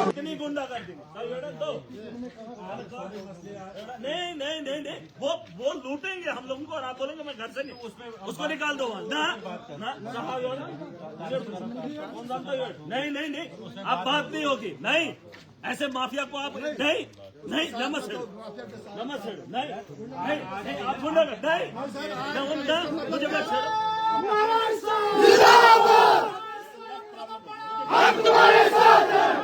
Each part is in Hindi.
कितनी गुंडा कर दी तो नहीं वो लूटेंगे हम लोगों को और आप बोलेंगे मैं घर से नहीं उसको निकाल दो ना नहीं आप बात नहीं होगी नहीं ऐसे माफिया को आप नहीं नमस्ते नहीं आप गुंडा नहीं मुझे हम तुम्हारे साथ हैं,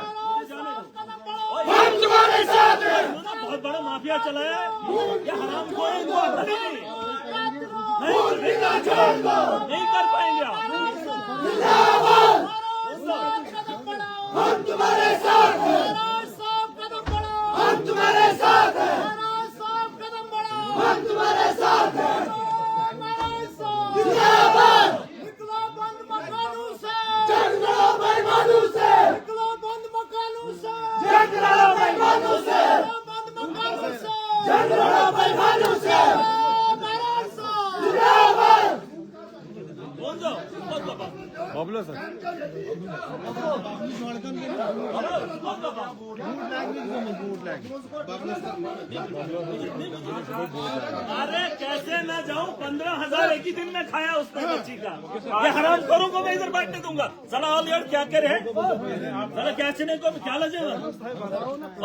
हम तुम्हारे साथ हैं। बहुत बड़ा माफिया चला है ये हराम खोर इनको अकल ही नहीं कर पाएंगे आप हम तुम्हारे साथ हैं, हम तुम्हारे साथ हैं, हम तुम्हारे साथ हैं। जिंदाबाद जंग लड़ो बेईमानों से, जंग लड़ो बेईमानों से, जंग लड़ो बेईमानों से। जिंदाबाद बबलो सर अरे कैसे ना जाऊं 15,000 एक ही दिन में खाया उसने बच्ची का ये हराम खोरों को मैं इधर बैठने दूंगा साला ऑल यार क्या करे साला कैसे नहीं को क्या लगेगा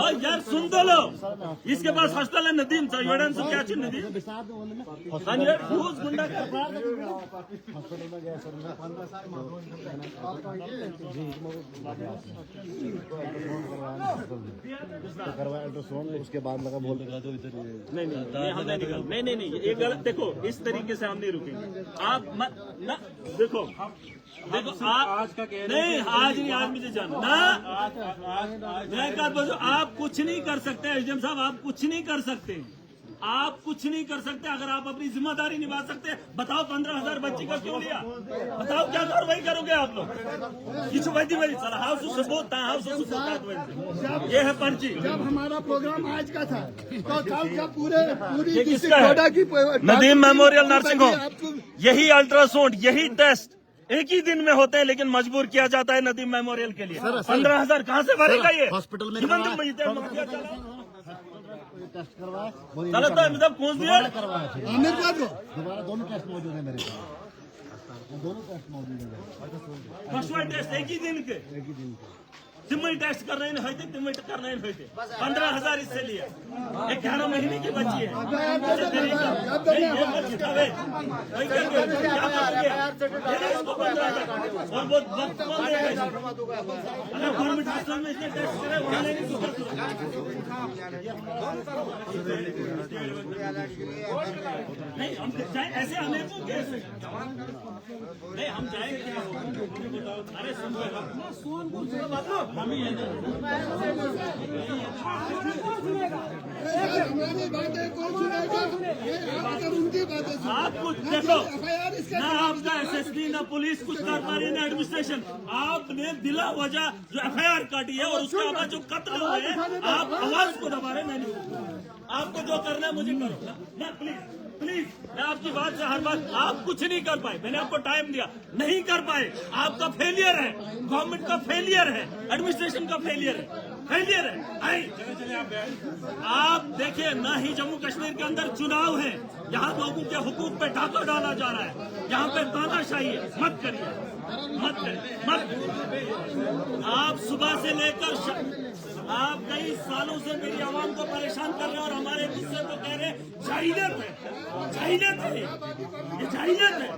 और यार सुन तो लो इसके पास हॉस्टल है नदीम से क्या चीज नदीम गुंडा करवा अल्ट्रासाउंड उसके बाद लगा बोल रहा तो इधर नहीं ये गलत देखो इस तरीके से हम नहीं रुकेंगे आप मत ना देखो आप आज का नहीं आज मुझे जाना ना मैं कहा बोलो आप कुछ नहीं कर सकते एसडीएम साहब आप कुछ नहीं कर सकते आप कुछ नहीं कर सकते अगर आप अपनी जिम्मेदारी निभा सकते बताओ 15,000 बच्ची का क्यों लिया बताओ क्या कार्रवाई करोगे आप लोग किसी वैदी ये है पर्ची जब हमारा प्रोग्राम आज का था तो कल का पूरी नदीम मेमोरियल नर्सिंग होम यही अल्ट्रासाउंड यही टेस्ट एक ही दिन में होते हैं लेकिन मजबूर किया जाता है नदीम मेमोरियल के लिए 15,000 कहाँ से भरेगा ये हॉस्पिटल में टेस्ट करवाया गलत है मतलब कौन दिया दोबारा दोनों टेस्ट मौजूद है मेरे पास दोनों टेस्ट मौजूद है फर्स्ट वन टेस्ट एक ही दिन के तिम्मई टेस्ट कर रहे हैं तिम्मई कर रहे हैं 15,000 इससे लिया 11 महीने की बच्ची है और वो गवर्नमेंट हॉस्पिटल में इसने टेस्ट करे नहीं हम जाए ऐसे हमें नहीं हम जाएंगे अरे आप कुछ देखो ना आपका एसएसपी ना पुलिस कुछ कर पा रही ना एडमिनिस्ट्रेशन आपने बिला वजह जो एफआईआर काटी है और उसके बाद जो कत्ल हुए हैं आप आवाज को दबा रहे नहीं आपको जो करना है मुझे करो ना प्लीज मैं आपकी बात से हर बात आप कुछ नहीं कर पाए मैंने आपको टाइम दिया नहीं कर पाए आपका फेलियर है गवर्नमेंट का फेलियर है एडमिनिस्ट्रेशन का फेलियर है आप देखिए ना ही जम्मू कश्मीर के अंदर चुनाव है यहाँ लोगों के हुकूक पे डाका डाला जा रहा है यहाँ पे तानाशाही है मत करिए आप सुबह से लेकर आप कई सालों से मेरी आवाम को परेशान कर रहे हैं और हमारे गुस्से को कह रहे हैं जाहिलियत है ये जाहिलियत है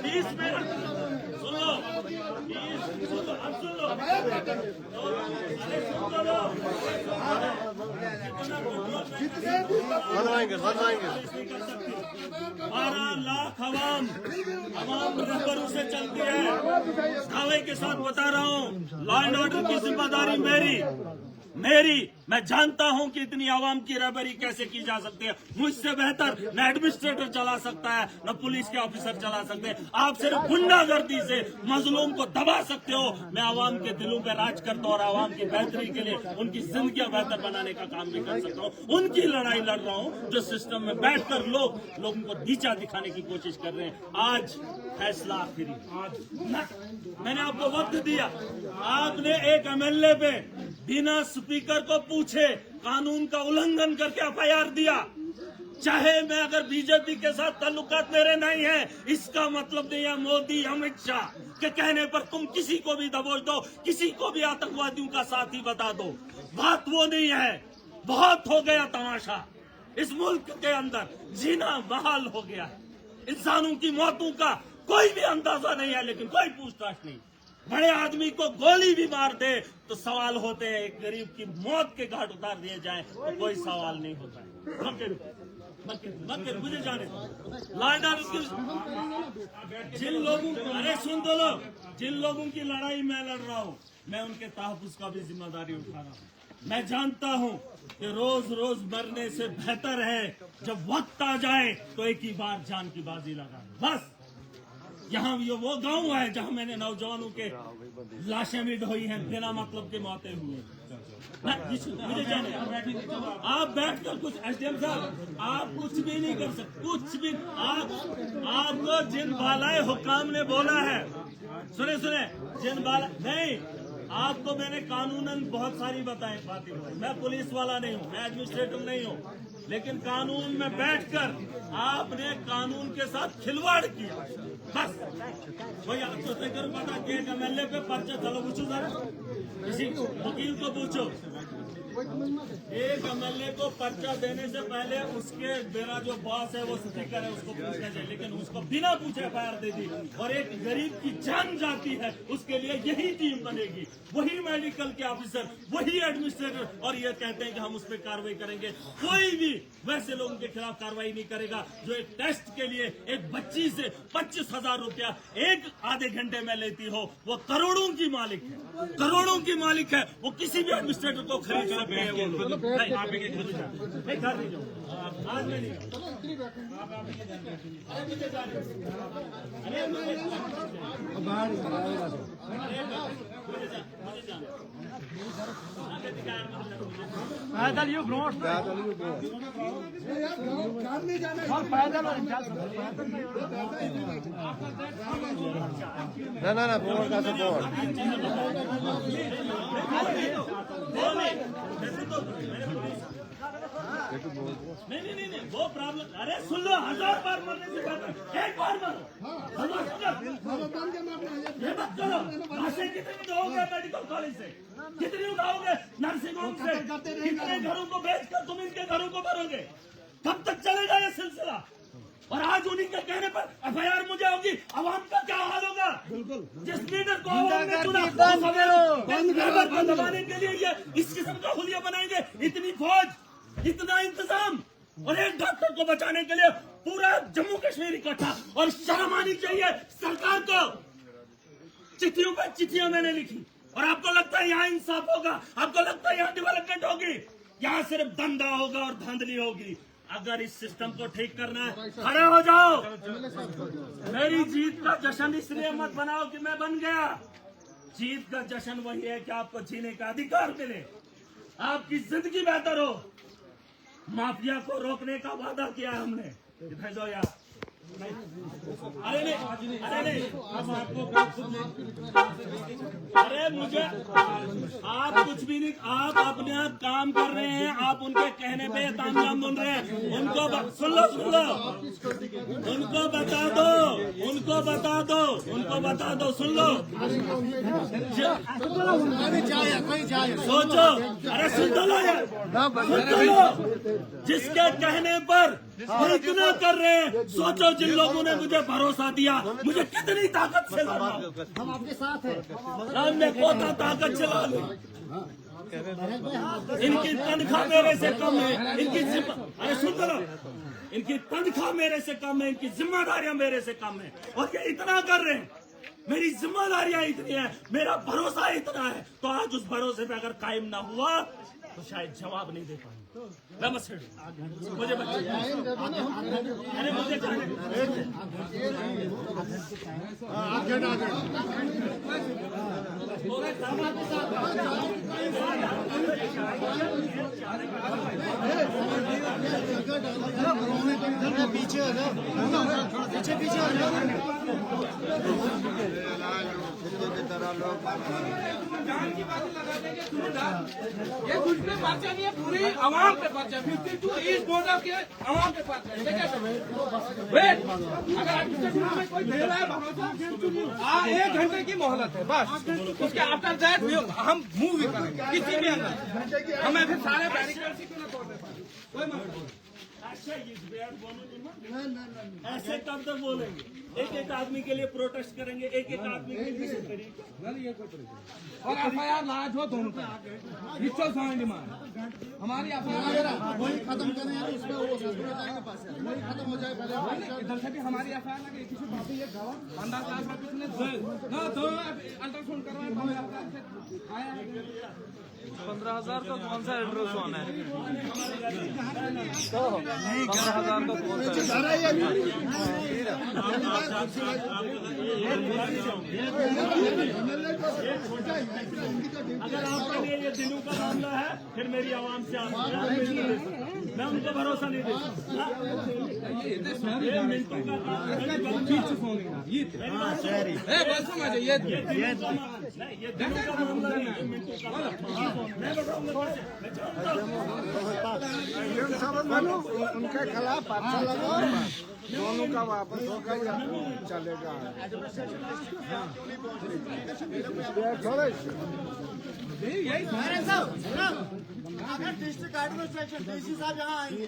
20 मिनट सुन लो अब सुन लो बनवाएंगे 12 लाख आवाम रहबरों से चलती है दावे के साथ बता रहा हूँ लॉ एंड ऑर्डर की जिम्मेदारी मेरी मैं जानता हूं कि इतनी आवाम की रहबरी कैसे की जा सकती है। मुझसे बेहतर न एडमिनिस्ट्रेटर चला सकता है, न पुलिस के ऑफिसर चला सकते हैं। आप सिर्फ गुंडागर्दी से मजलूम को दबा सकते हो। मैं आवाम के दिलों पे राज करता हूं और आवाम की बेहतरी के लिए उनकी जिंदगियां बेहतर बनाने का काम भी कर सकता हूं। उनकी लड़ाई लड़ रहा हूं जो सिस्टम में बैठकर लोगों को नीचा दिखाने की कोशिश कर रहे हैं। आज फैसला आखिरी, मैंने आपको वक्त दिया। आपने एक एमएलए पे बिना स्पीकर को पूछे कानून का उल्लंघन करके एफआईआर दिया। चाहे मैं अगर बीजेपी के साथ ताल्लुकात मेरे नहीं है, इसका मतलब नहीं है मोदी अमित शाह के कहने पर तुम किसी को भी दबोच दो, किसी को भी आतंकवादियों का साथी बता दो। बात वो नहीं है। बहुत हो गया तमाशा। इस मुल्क के अंदर जीना बहाल हो गया है। इंसानों की मौतों का कोई भी अंदाजा नहीं है, लेकिन कोई पूछताछ नहीं। बड़े आदमी को गोली भी मार दे तो सवाल होते हैं। एक गरीब की मौत के घाट उतार दिए जाए तो कोई सवाल नहीं होता है। मुझे जाने जिन लोगों, अरे सुन दो लोग, जिन लोगों की लड़ाई मैं लड़ रहा हूँ, मैं उनके तहफ़्फ़ुज़ का भी जिम्मेदारी उठा रहा हूँ। मैं जानता हूँ कि रोज रोज मरने से बेहतर है जब वक्त आ जाए तो एक ही बार जान की बाजी लगा। बस यहाँ ये वो गांव है जहाँ मैंने नौजवानों के लाशें भी ढोई हैं, बिना मतलब के मौतें हुई। मुझे जाने, आप बैठकर कुछ एसडीएम साहब आप कुछ भी नहीं कर सकते, कुछ भी। आपको जिन बालाए हुकाम ने बोला है, सुने जिन बाला नहीं, आपको मैंने कानूनन बहुत सारी बातें। मैं पुलिस वाला नहीं हूँ, मैं एडमिनिस्ट्रेटर नहीं हूँ, लेकिन कानून में बैठकर आपने कानून के साथ खिलवाड़ किया। बस कोई आपको पता कि एक एमएलए पे पर्चा, चलो पूछो सर, किसी वकील को पूछो। एक एमएलए को पर्चा देने से पहले उसके मेरा जो बॉस है वो स्पीकर है उसको पूछना चाहिए, लेकिन उसको बिना पूछे एफआईआर दे दी। और एक गरीब की जान जाती है, उसके लिए यही टीम बनेगी, वही मेडिकल के ऑफिसर, वही एडमिनिस्ट्रेटर, और ये कहते हैं कि हम उस पर कार्रवाई करेंगे। कोई भी वैसे लोगों के खिलाफ कार्रवाई नहीं करेगा जो एक टेस्ट के लिए एक बच्ची से 25,000 रुपया एक आधे घंटे में लेती हो। वो करोड़ों की मालिक है, करोड़ों की मालिक है। वो किसी भी एडमिनिस्ट्रेटर को खरीद सकते हैं। वो लोग नहीं घर नहीं जाओ, आज में नहीं। पैदल यू ग्रोथ नहीं जाना है। पैदल ना बोर्ड का सपोर्ट नहीं, वो प्रॉब्लम। अरे सुन लो, 1000 बार मरने से बेहतर एक बार मरो। ये मत करो। लाशें कितनी उठाओगे मेडिकल कॉलेज से, कितनी उठाओगे नर्सिंग होम से, कितने घरों को बेचकर तुम इनके घरों को भरोगे? कब तक चलेगा ये सिलसिला? और आज उन्हीं के कहने पर एफआईआर मुझे होगी, आवाम का क्या हाल होगा? जिस लीडर को आवाम ने चुना बंद दबाने के लिए ये इस किस्म का हुलिया बनाएंगे। इतनी फौज, इतना इंतजाम, और एक डॉक्टर को बचाने के लिए पूरा जम्मू कश्मीर इकट्ठा। और शर्म आनी चाहिए सरकार को। चिट्ठियों पर चिट्ठियां मैंने लिखी, और आपको लगता है यहाँ इंसाफ होगा? आपको लगता है यहाँ डेवलपमेंट होगी? यहाँ सिर्फ धंधा होगा और धांधली होगी। अगर इस सिस्टम को ठीक करना है, खड़े हो जाओ। मेरी जीत का जश्न इसलिए मत बनाओ कि मैं बन गया। जीत का जश्न वही है कि आपको जीने का अधिकार मिले, आपकी जिंदगी बेहतर हो। माफिया को रोकने का वादा किया है हमने। भेजो यार। अरे नहीं, अब आपको अरे मुझे आप कुछ भी नहीं, आप अपने आप काम कर रहे हैं। आप उनके कहने पे तामझाम सुन रहे हैं। उनको सुन लो, उनको बता दो, सुन लो। सोचो, अरे सुन लो यार, जिसके कहने पर इतना कर रहे हैं, सोचो जिन लोगों ने मुझे भरोसा दिया, मुझे कितनी ताकत से लड़ा। हम आपके साथ हैं। हमने कोता ताकत चला ली। इनकी तनख्वाह मेरे से कम है, अरे सुन लो, इनकी तनख्वाह मेरे से कम है, इनकी जिम्मेदारियां मेरे से कम है, और ये इतना कर रहे हैं। मेरी जिम्मेदारियां इतनी है, मेरा भरोसा इतना है, तो आज उस भरोसे पे अगर कायम ना हुआ तो शायद जवाब नहीं दे पाऊंगा। नमस्ते। मुझे बच्चे अरे मुझे पीछे हो जाओ, पीछे पीछे हो जाओ। ये कुछ पे पर्चा नहीं है, पूरी आवाम पे पर्चा। 52 ईस्ट बॉर्डर के आवाम पे पर्चा है। वेट, अगर आप में कोई दे रहा है भरोसा, 1 घंटे की मोहलत है बस। उसके आफ्टर दैट हम मूव भी करेंगे किसी भी अंदर। हमें फिर सारे बैरिकेड तोड़ देते हैं, कोई मसला नहीं। ऐसे कब तक बोलेंगे? एक एक आदमी के लिए प्रोटेस्ट करेंगे, एक एक आदमी के लिए और FIR लाज हो दोनों का। हमारी FIR वही खत्म करें यार, उसमें वो सस्पेंड जाएंगे पास यार, वही खत्म हो जाए पहले। इधर से भी हमारी FIR लगे किसी बात ये गवाह अंदाज लाख रुपए ने ना दो अल्ट्रासाउंड करवाए 15,000 का कौन सा अल्ट्रासाउंड है? 15,000 का कौन सा? अगर आपके लिए ये दिलों का मामला है, फिर मेरी आवाम से मैं उनको भरोसा नहीं देता। ये मिनटों का काम है, ये दिलों का मामला है, ये मिनटों का मैं बताऊंगा। उनके खिलाफ पर्चा लगाओ, दोनों का वापस होगा या चलेगा। अगर डिस्ट्रिक्ट एडमिनिस्ट्रेशन डीसी साहब यहाँ आएंगे,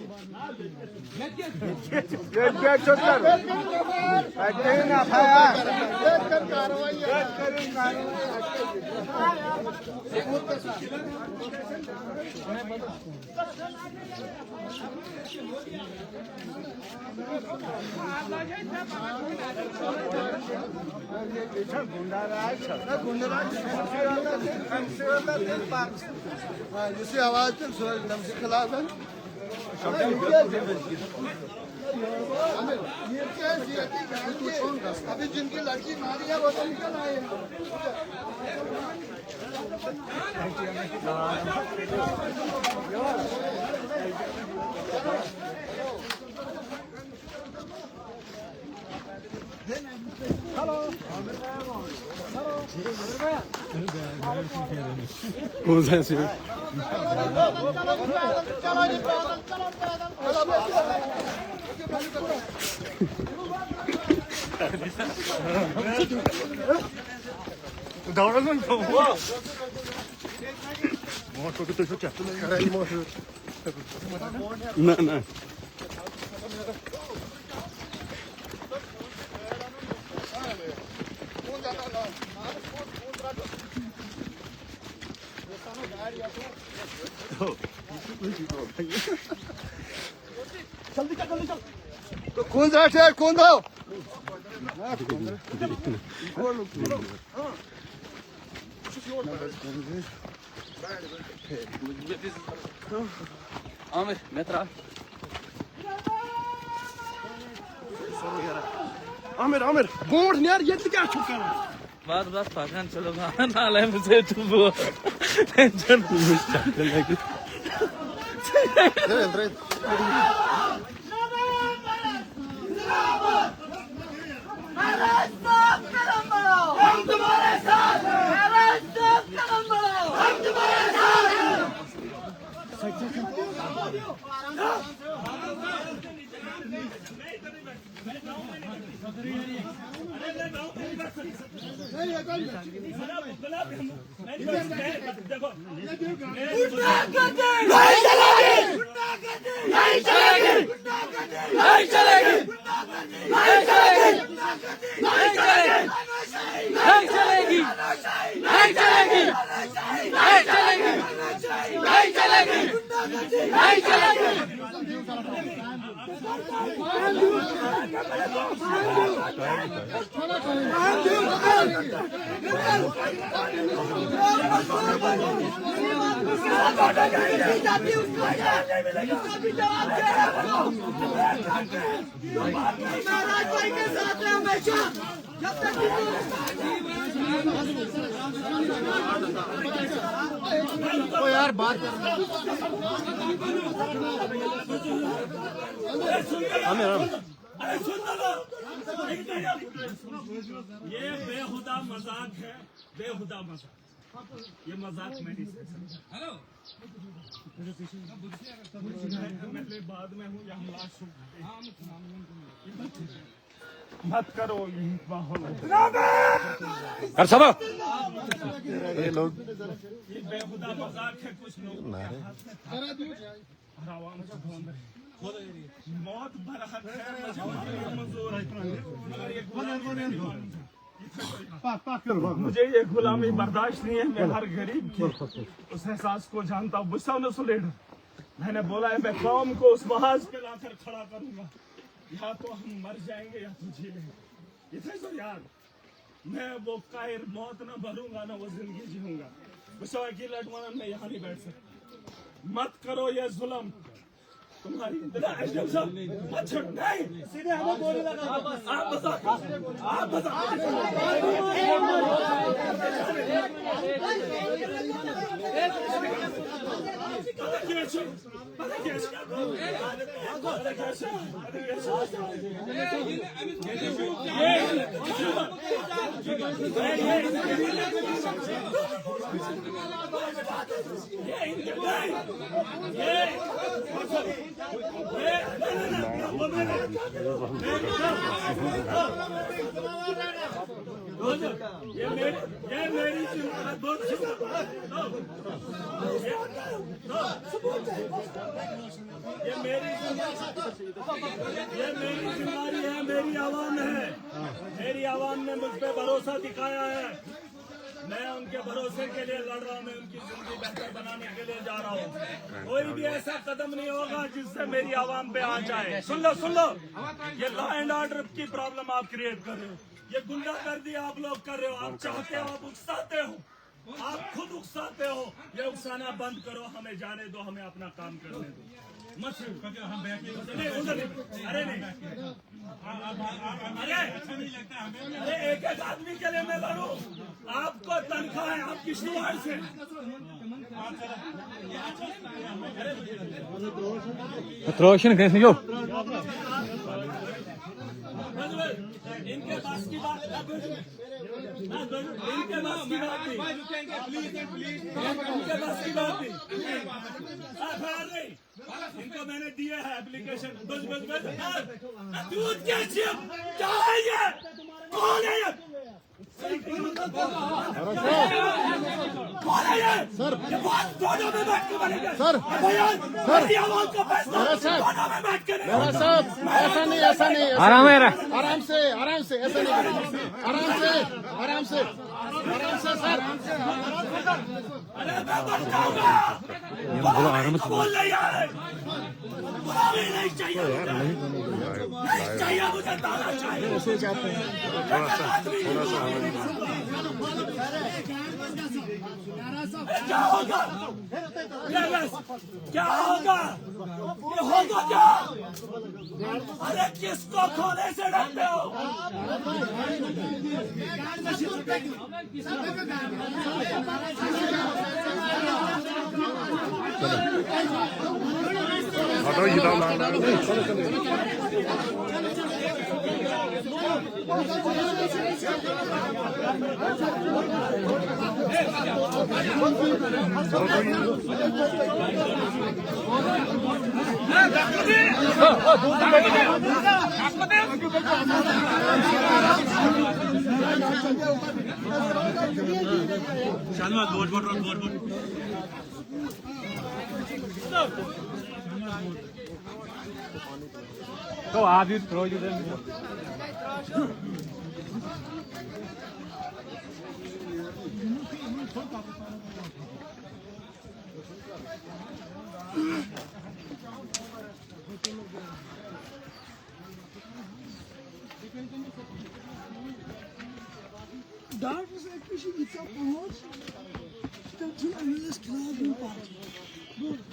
जिससे आवाज के खिलाफ है। अभी जिनकी लड़की मारी है वो तो निकल आए हैं। कौन सा सीट? चलो जी, पैदल चलो, ना ना तो कौन सा है, कौन दो आमिर नेत्रा आमिर आमिर बोर्ड यार, ये क्या चुका है? बस पकड़ चलो नाले मुझे तुम टेंशन हम तुम्हारे साथ हैं, हम तुम्हारे साथ हैं। महाराज भाई के साथ है हमेशा जब तक तो यार बात ये बेहुदा मजाक है, बेहुदा मजाक। ये मजाक मैं नहीं समझा। हेलो, मैं बाद में हूँ यहाँ लाश मत करो ये माहौल कर सब ये लोग ये बेहुदा मजाक है। कुछ लोग मौत बरात है, मंजूर है, मगर ये गुलामी मुझे ये गुलामी बर्दाश्त नहीं है। मैं हर गरीब के उस एहसास को जानता हूँ। मैंने बोला है मैं कौम को उस महाज पे लाकर खड़ा करूंगा। या तो हम मर जाएंगे या तो जी लेंगे। इतने तो यार मैं वो कायर मौत ना भरूंगा ना वो जिंदगी जीऊंगा। गुस्सा की लटवाना मैं यहाँ नहीं बैठ सकता। मत करो ये जुल्म तुम्हारी। मत छोड़, नहीं सीधे हमें बोलने लगा। आप बता, आप बता। ये मेरी जिम्मेदारी है। मेरी आवाम है, मेरी आवाम ने मुझ पे भरोसा दिखाया है। मैं उनके भरोसे के लिए लड़ रहा हूँ। मैं उनकी जिंदगी बेहतर बनाने के लिए जा रहा हूँ। कोई भी ऐसा कदम नहीं होगा जिससे मेरी आवाम पे आ जाए। सुन लो, ये लॉ एंड ऑर्डर की प्रॉब्लम आप क्रिएट कर रहे हो। ये गुंडागर्दी आप लोग कर रहे हो। आप चाहते हो, आप उकसाते हो, आप खुद उकसाते हो। ये उकसाना बंद करो, हमें जाने दो, हमें अपना काम करने दो। मत हम अरे नहीं, अरे एक एक आदमी के लिए मैं लड़ूं। आपको तनख्वाह है आपकी शुरुआत से। रोशन कैसे जो इनके पास की बात, इनके पास की बात नहीं, इनके पास की बात नहीं। इनको मैंने दिए है एप्लीकेशन। बस दूध क्या है ये? कौन है ये? कौन है ये? सर ये बात दोनों में बैठ के बनेगा। सर आवाम का फैसला दोनों में बैठ के मेरा साहब ऐसा नहीं आराम है आराम से ऐसा नहीं आराम से सर। अरे मैं बच जाऊंगा। बोल नहीं यार, नहीं चाहिए, नहीं चाहिए मुझे, ताला चाहिए। क्या होगा? क्या होगा? ये होगा क्या? अरे किसको खोने से डरते हो? तो आप भी through you Darkness actually it's up on us. Still 2 MLS Club in Party.